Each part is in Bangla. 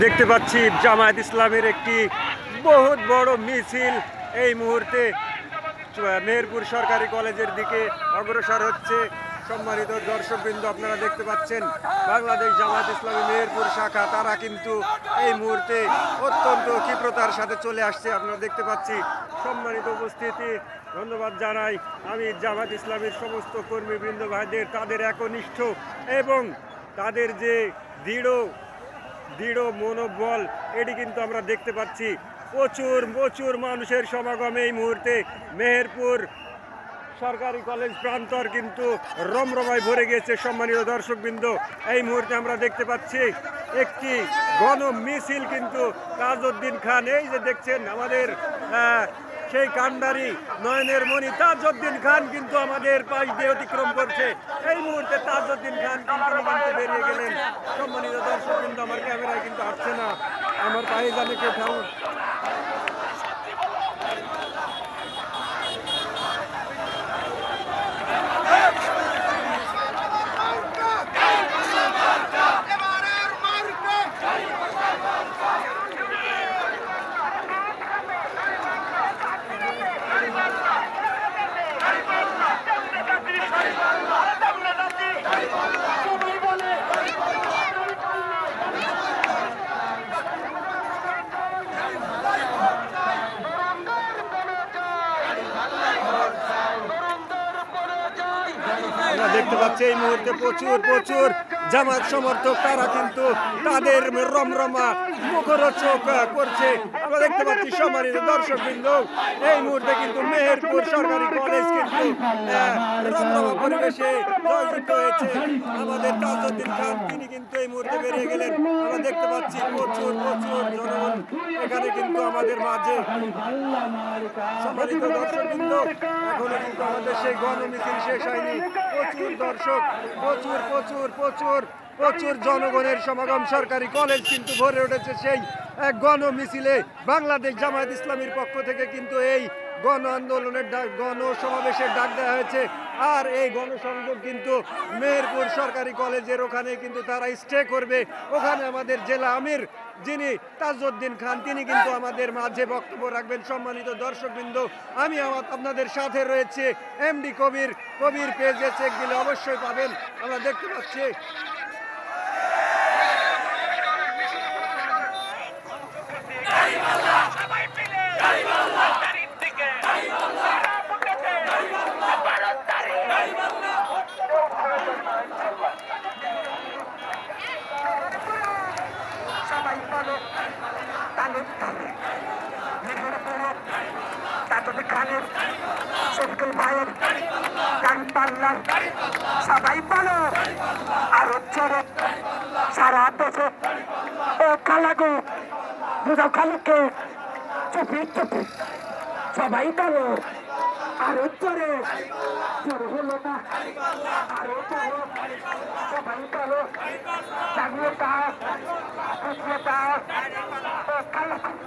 দেখতে পাচ্ছি জামায়াত ইসলামের একটি বহুত বড় মিছিল এই মুহূর্তে মেহেরপুর সরকারি কলেজের দিকে অগ্রসর হচ্ছে। সম্মানিত দর্শকবৃন্দ, আপনারা দেখতে পাচ্ছেন বাংলাদেশ জামায়াত ইসলামী মেহেরপুর শাখা তারা কিন্তু এই মুহূর্তে অত্যন্ত ক্ষিপ্রতার সাথে চলে আসছে। আপনারা দেখতে পাচ্ছি সম্মানিত উপস্থিতি, ধন্যবাদ জানাই আমি জামায়াত ইসলামীর সমস্ত কর্মীবৃন্দ ভাইদের, তাদের একনিষ্ঠ এবং তাদের যে দৃঢ় মনোবল, এটি কিন্তু আমরা দেখতে পাচ্ছি। প্রচুর মানুষের সমাগম এই মুহূর্তে মেহেরপুর সরকারি কলেজ প্রান্তর কিন্তু রমরমায় ভরে গিয়েছে। সম্মানিত দর্শকবৃন্দ, এই মুহূর্তে আমরা দেখতে পাচ্ছি একটি গণ মিছিল কিন্তু তাজউদ্দিন খান, এই যে দেখছেন আমাদের সেই কান্ডারি নয়নের মণি তাজউদ্দিন খান কিন্তু আমাদের পাশ দিয়ে অতিক্রম করছে। এই মুহূর্তে তাজউদ্দিন খান কিন্তু বেরিয়ে গেলেন। সম্মানিত দর্শকবৃন্দ, আমার ক্যামেরায় কিন্তু আসছে না, আমার পায়ে জানে কে ঠাউ। দেখতে পাচ্ছি এই মুহূর্তে প্রচুর জামাত সমর্থক, তারা কিন্তু তাদের রমরমা মুখরোচক করছে। আমরা দেখতে পাচ্ছি সম্মানিত দর্শকবৃন্দ, এই মুহূর্তে কিন্তু মেহেরপুর সরকারি কলেজ কিন্তু রমরমা পরিবেশে জয়যুক্ত হয়েছে। আমাদের তাজউদ্দিন খান তিনি কিন্তু এই মুহূর্তে বেরিয়ে গেলেন। আমরা দেখতে পাচ্ছি প্রচুর জনগণ এখানে কিন্তু আমাদের মাঝে। সম্মানিত দর্শকবৃন্দ, এখনো কিন্তু আমাদের সেই গণমিছিল শেষ হয়নি। প্রচুর দর্শক, প্রচুর জনগণের সমাগম। সরকারি কলেজ কিন্তু ভরে উঠেছে সেই গণমিছিলে। বাংলাদেশ জামায়াত ইসলামীর পক্ষ থেকে কিন্তু এই গণ আন্দোলনের গণসমাবেশের ডাক দেওয়া হয়েছে। আর এই গণসংযোগ কিন্তু মেহেরপুর সরকারি কলেজের ওখানে কিন্তু তারা স্টে করবে। ওখানে আমাদের জেলা আমির যিনি তাজউদ্দিন খান, তিনি কিন্তু আমাদের মাঝে বক্তব্য রাখবেন। সম্মানিত দর্শকবৃন্দ, আমি আপনাদের সাথে রয়েছে এমডি কবির পেজে চেক দিলে অবশ্যই পাবেন। আমরা দেখতে পাচ্ছি সবাই বলো আরো চলে সারা দেশে ও খালাগো বুঝাও খালুকে চুপি সবাই বলো আরো চলে হলো না আরো চলো সবাই বলো জানিয়ে দাও বুঝিয়ে দাও ও খালুকু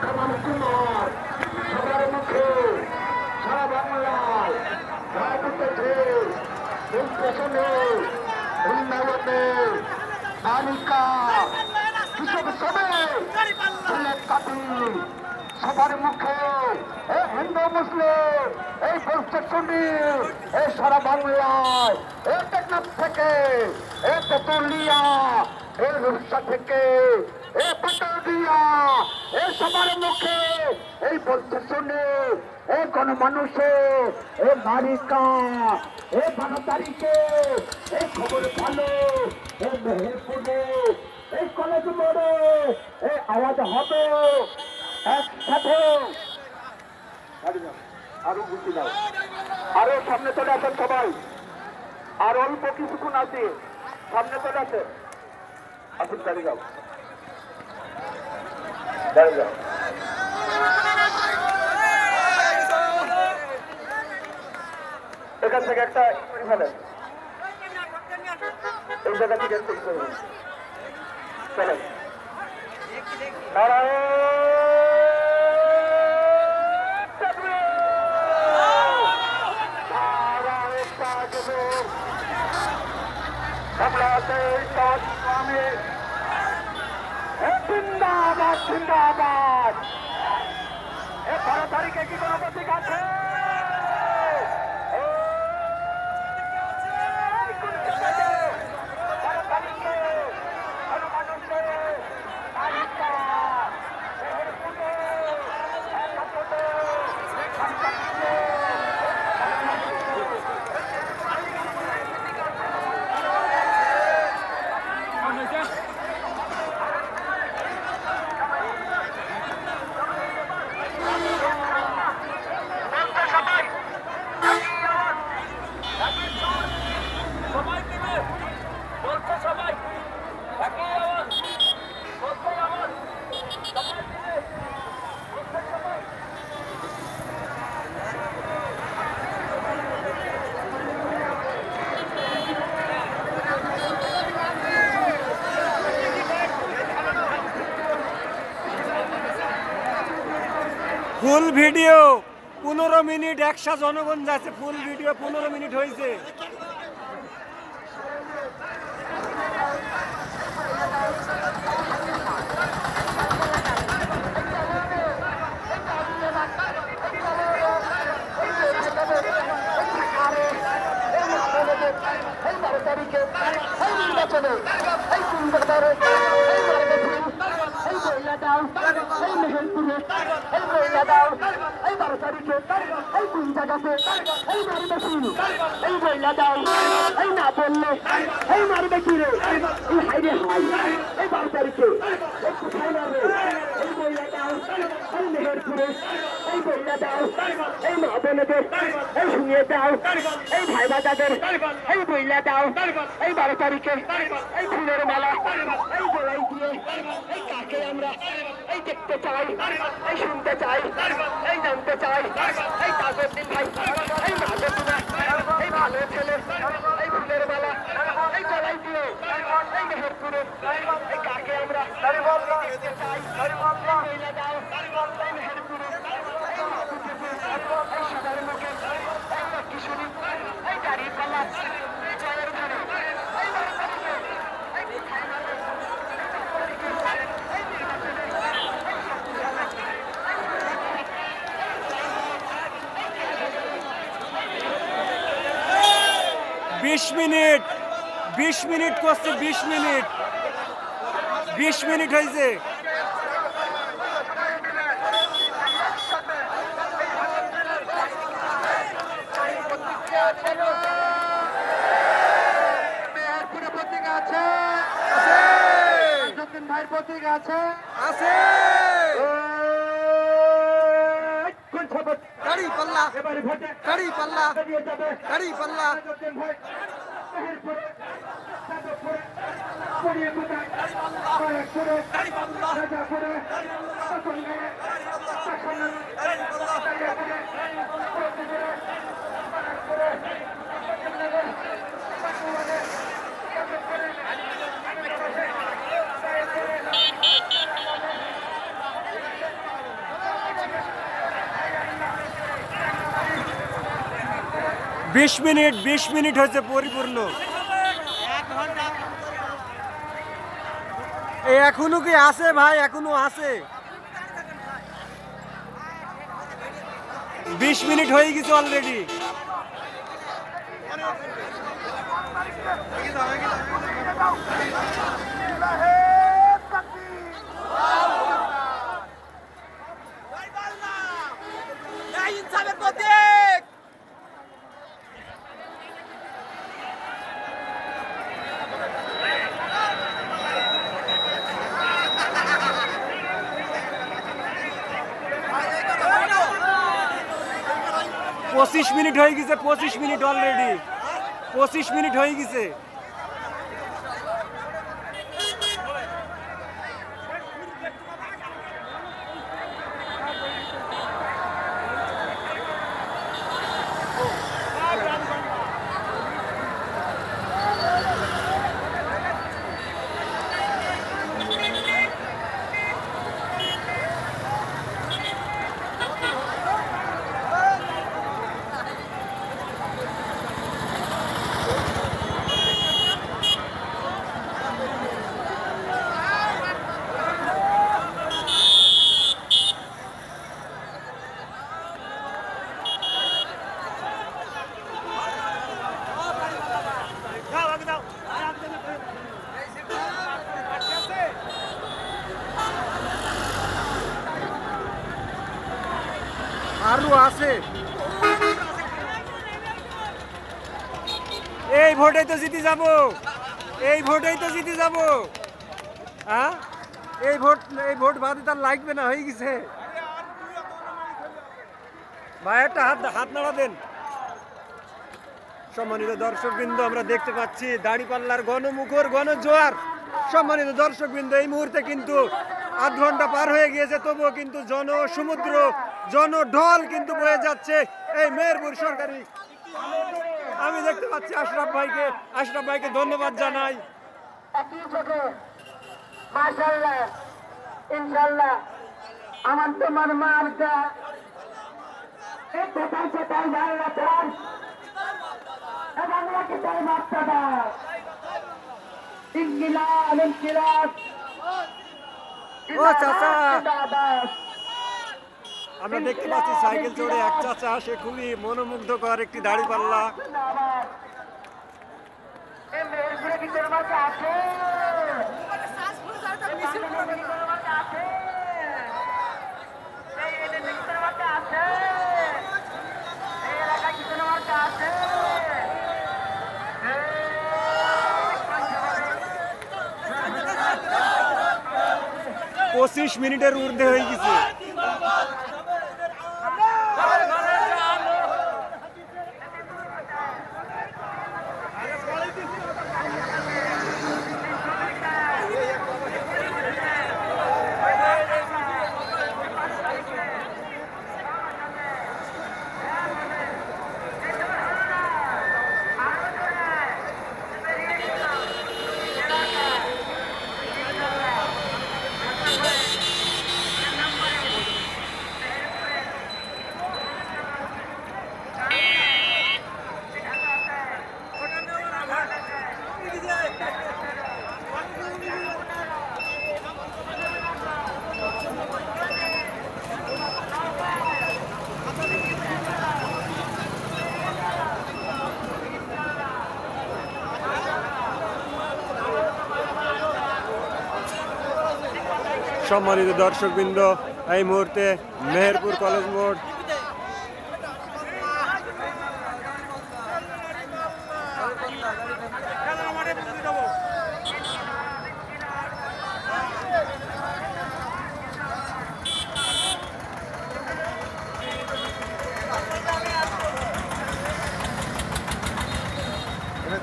কামাল কুমার সবার মুখে সারা বাংলায় গায়ে উঠেছে উন্নয়নে তালিকা কৃষক সবার মুখে হিন্দু মুসলিম এই বলছে শুনি এই সারা বাংলায় এই টেকনাফ থেকে এই তেতুলিয়া এই রূপসা থেকে এই পাটুরিয়া এই সবার মুখে এই বলছে শুনি এই গণমানুষে এই নারিকা এই 12 তারিখে এই খবর ভালো এই মেহেরপুরে এই কলেজ মোড়ে এই আওয়াজ হবে একসাথে। আরো বুঝি দাও, আরো সামনে চলে আসেন সবাই, আর অল্প কিছুক্ষণ আছে সামনে চলে আসে। আসুন গাড়ি যাও। দাঁড়িয়ে যাও। এখান থেকে একটা করে ফেলেন, এই জায়গা থেকে একটু করবেন। চলেন নারায়ণ জিন্দাবাদ জিন্দাবাদ। এ 12 তারিখে কি কোনো প্রতীক আছে? ফুল ভিডিও 15 মিনিট, 100 জনগণ যাচ্ছে। ফুল ভিডিও 15 মিনিট হয়েছে। দেখতে চাই, এই শুনতে চাই, এই জানতে চাই, এই তাজউদ্দিন ভাই, এই মাধবদুলা, এই ভালো ছেলে, এই ফুলের মালা, এই গলায় দিয়ে, এই মেহেরপুরে, এই কাকে আমরা দেখতে চাই, এই মহিলা দাও, এই মেহেরপুরে, এই মাধবদুলা, এই সাদার মুখে, এই কিশোরী, এই গাড়ি পালা, এই জয়ের ঘরে, এই বাড়ি, এই কোথায় মারে, এই নির্বাচনে, 20 মিনিট, 20 মিনিট করছে। 20 মিনিট, 20 মিনিট হয়েছে। মেহেরপুরে পত্রিকা আছে, ভাইয়ের পত্রিকা আছে, গাড়ি পাল্লা, এবারে ভোটে গাড়ি পাল্লা, বেরিয়ে যাবে গাড়ি পাল্লা। ভাই মেহেরপুরে, যাদবপুরে, পড়িয়ে কোথায়, খড়গপুরে, রাজাপুরে, বসুন্ধরায়, শাসনে, কালিয়াপুরে, প্রতিপুরে, বারাকপুরে, চট্টগ্রামে, বাঁকুড়ায়, যাদবপুরে, আলিপুরে, রায়পুরে, 20 মিনিট, 20 মিনিট হয়েছে পরিপূর্ণ। এখনো কি আছে ভাই? এখনো আছে। 20 মিনিট হয়ে গেছে অলরেডি। পঁচিশ মিনিট হয়ে গেছে। 25 মিনিট অলরেডি। 25 মিনিট হয়ে গেছে। আরো আছে। এই ভোটেই তো জিতে যাব, এই ভোটেই তো জিতে যাব। হ্যাঁ, এই ভোট বাদে তার লাগবে না, হয়ে গেছে। ভাই একটা হাত নাড়া দেন। সম্মানিত দর্শকবৃন্দ, আমরা দেখতে পাচ্ছি দাঁড়িপাল্লার গণমুখর গণজোয়ার। সম্মানিত দর্শকবৃন্দ, এই মুহূর্তে কিন্তু আধ ঘন্টা পার হয়ে গিয়েছে, তবুও কিন্তু জনসমুদ্র জনঢল কিন্তু বয়ে যাচ্ছে এই মেহেরপুর সরকারি। আমি দেখতে পাচ্ছি আশরাফ ভাইকে ধন্যবাদ জানাই। একই চোখে মাশাআল্লাহ ইনশাআল্লাহ আমার তোমার মার্কা এই কোথায় কোথায় জানলা চান বাংলাকে তাই মারতে দাও। ইনকিলাব ও চাচা, আমরা দেখতে পাচ্ছি সাইকেল চড়ে এক চাচা, সে খুবই মনোমুগ্ধকর একটি দাঁড়িপাল্লা। এই মেহেরপুরে কি তোর মাঝে আছে? এই এলাকায় কি তোর মাঝে আছে? 25 মিনিটের ঊর্ধ্বে হয়ে গেছে। সম্মানিত দর্শকবৃন্দ, এই মুহূর্তে মেহেরপুর কলেজ মোড়।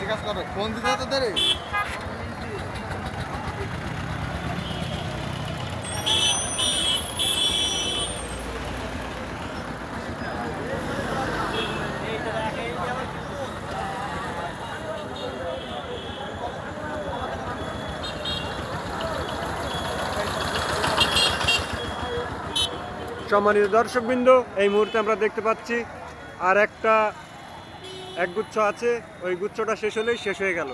জিজ্ঞাসা করো ফোন দিতে তো দেরি। সম্মানিত দর্শকবৃন্দ, এই মুহূর্তে আমরা দেখতে পাচ্ছি আর একগুচ্ছ আছে, ওই গুচ্ছটা শেষ হলেই শেষ হয়ে গেল।